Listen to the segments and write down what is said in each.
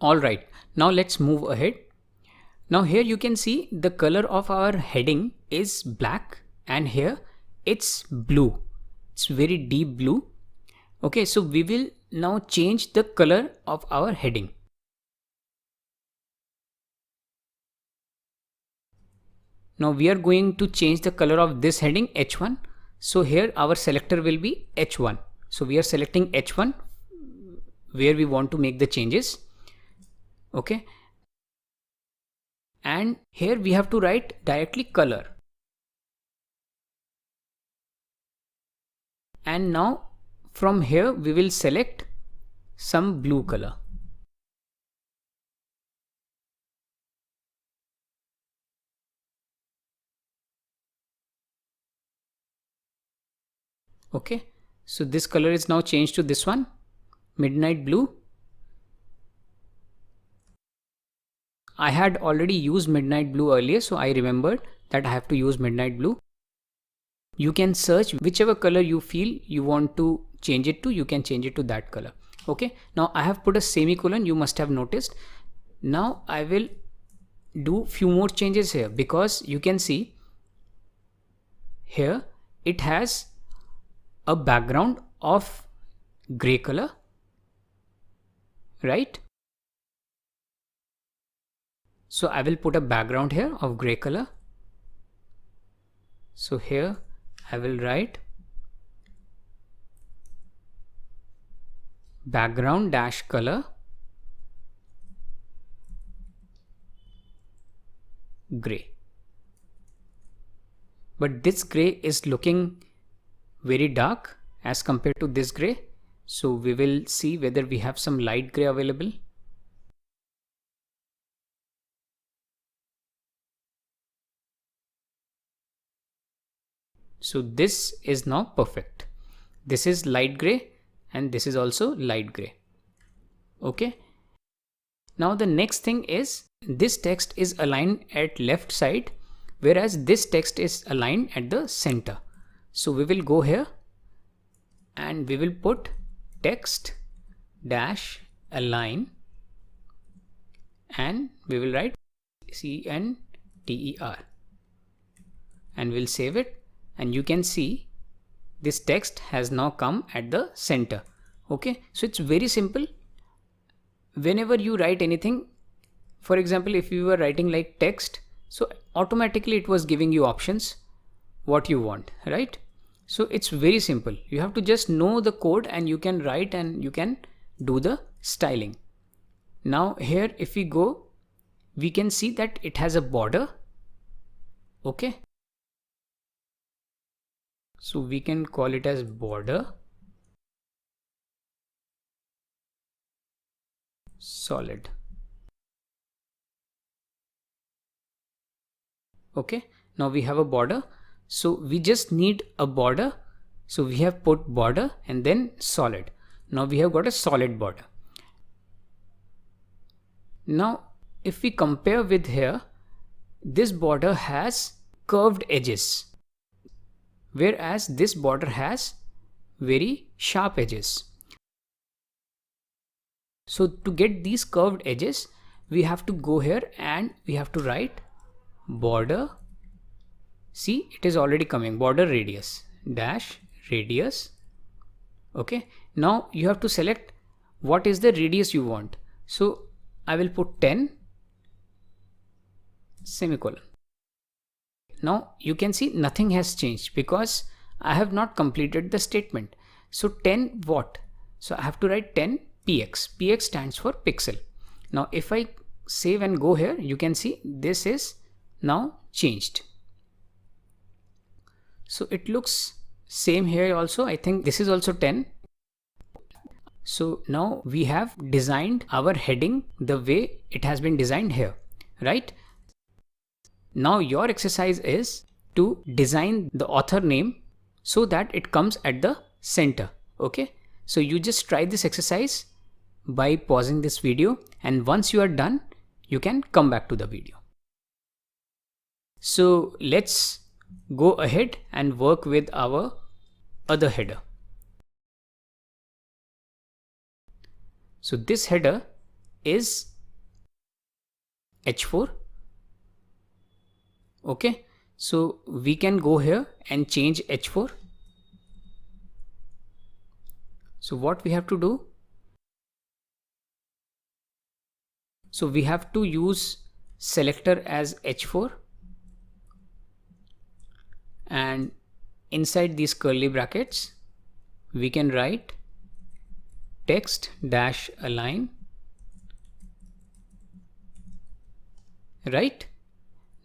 Alright, now let's move ahead. Now here you can see the color of our heading is black and here it's blue. It's very deep blue. Okay, so we will now change the color of our heading. Now we are going to change the color of this heading H1. So here our selector will be H1. So we are selecting H1 where we want to make the changes. Okay. And here we have to write directly color. And now from here we will select some blue color. Okay, so this color is now changed to this one, midnight blue. I had already used midnight blue earlier, so I remembered that I have to use midnight blue. You can search whichever color you feel you want to change it to, you can change it to that color. Okay, now I have put a semicolon, you must have noticed. Now I will do few more changes here because you can see here it has a background of gray color, right? So I will put a background here of gray color. So here I will write background dash color gray. But this gray is looking very dark as compared to this gray. So we will see whether we have some light gray available. So this is now perfect. This is light gray and this is also light gray. Okay. Now the next thing is this text is aligned at left side, whereas this text is aligned at the center. So we will go here and we will put text dash align and we will write CNTER and we'll save it, and you can see this text has now come at the center. Okay, so it's very simple. Whenever you write anything, for example, if you were writing like text, so automatically it was giving you options what you want, right? So it's very simple. You have to just know the code and you can write and you can do the styling. Now here if we go, we can see that it has a border. Okay. So we can call it as border solid. Okay. Now we have a border. So we just need a border. So we have put border and then solid. Now we have got a solid border. Now if we compare with here, this border has curved edges, whereas this border has very sharp edges. So to get these curved edges, we have to go here and we have to write border. See, it is already coming, border radius dash radius. Okay, now you have to select what is the radius you want. So I will put 10 semicolon. Now you can see nothing has changed because I have not completed the statement. So 10 what? So I have to write 10 px. Px stands for pixel. Now if I save and go here, you can see this is now changed. So it looks same here also. I think this is also 10. So now we have designed our heading the way it has been designed here, right? Now your exercise is to design the author name so that it comes at the center. Okay, so you just try this exercise by pausing this video, and once you are done, you can come back to the video. So let's go ahead and work with our other header. So this header is H4. Okay, so we can go here and change H4. So what we have to do? So we have to use selector as H4, and inside these curly brackets we can write text dash align. Right?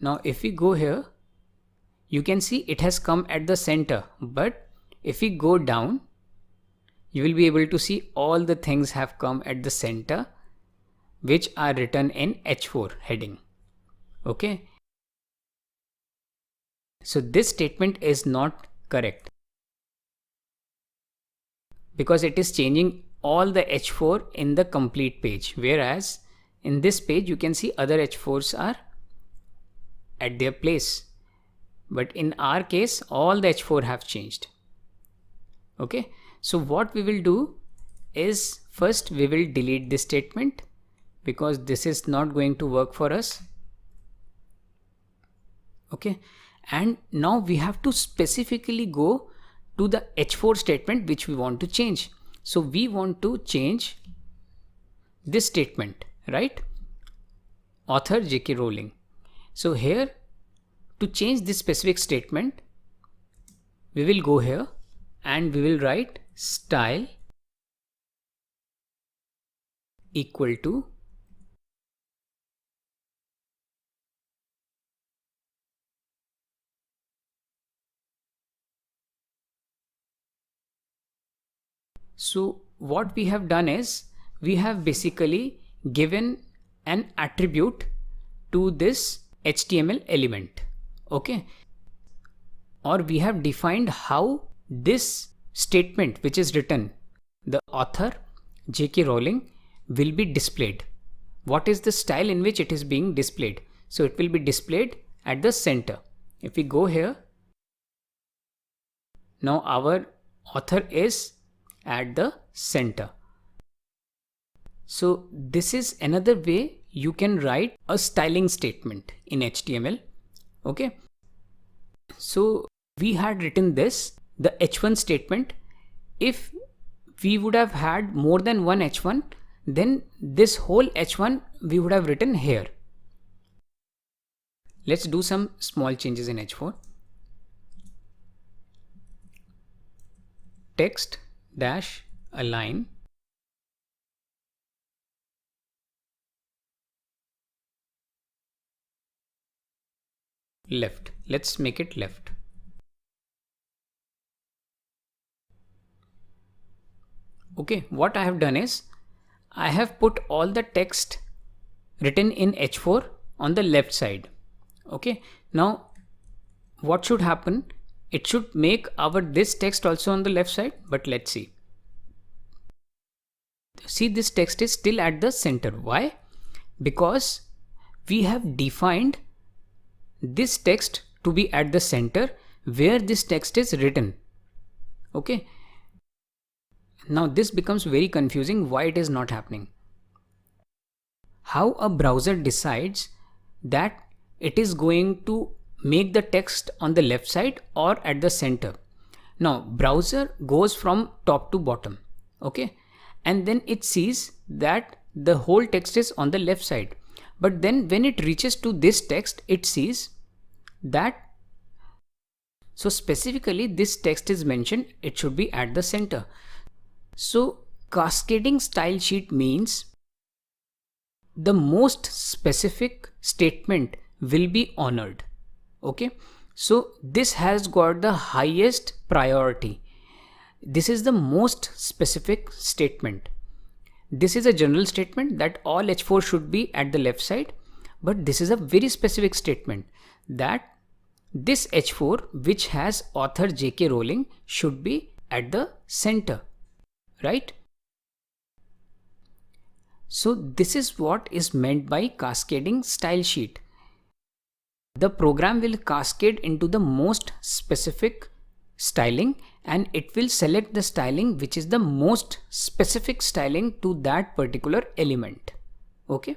Now if we go here, you can see it has come at the center, but if we go down, you will be able to see all the things have come at the center which are written in H4 heading. Okay. So this statement is not correct because it is changing all the H4 in the complete page, whereas in this page you can see other H4s are at their place, but in our case all the H4 have changed. Okay, so what we will do is first we will delete this statement because this is not going to work for us. Okay, and now we have to specifically go to the H4 statement which we want to change. So we want to change this statement, right? Author J.K. Rowling. So here, to change this specific statement, we will go here and we will write style equal to So what we have done is we have basically given an attribute to this HTML element. Okay, or we have defined how this statement which is written, the author J.K. Rowling, will be displayed. What is the style in which it is being displayed? So it will be displayed at the center. If we go here, now our author is at the center. So this is another way you can write a styling statement in HTML. Okay, so we had written this, the H1 statement. If we would have had more than one H1, then this whole H1 we would have written here. Let's do some small changes in H4. Text dash align left. Let's make it left. Okay, what I have done is I have put all the text written in H4 on the left side. Okay, now what should happen? It should make this text also on the left side, but let's see. See, this text is still at the center. Why? Because we have defined this text to be at the center where this text is written. Okay. Now this becomes very confusing why it is not happening. How a browser decides that it is going to make the text on the left side or at the center? Now browser goes from top to bottom. Okay. And then it sees that the whole text is on the left side. But then when it reaches to this text, it sees that, so specifically this text is mentioned, it should be at the center. So cascading style sheet means the most specific statement will be honored. Okay, so this has got the highest priority. This is the most specific statement. This is a general statement that all H4 should be at the left side, but this is a very specific statement that this H4 which has author J.K. Rowling should be at the center, right? So this is what is meant by cascading style sheet. The program will cascade into the most specific styling and it will select the styling which is the most specific styling to that particular element. Okay.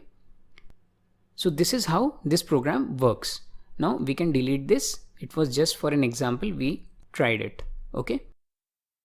So this is how this program works. Now we can delete this. It was just for an example, we tried it. Okay.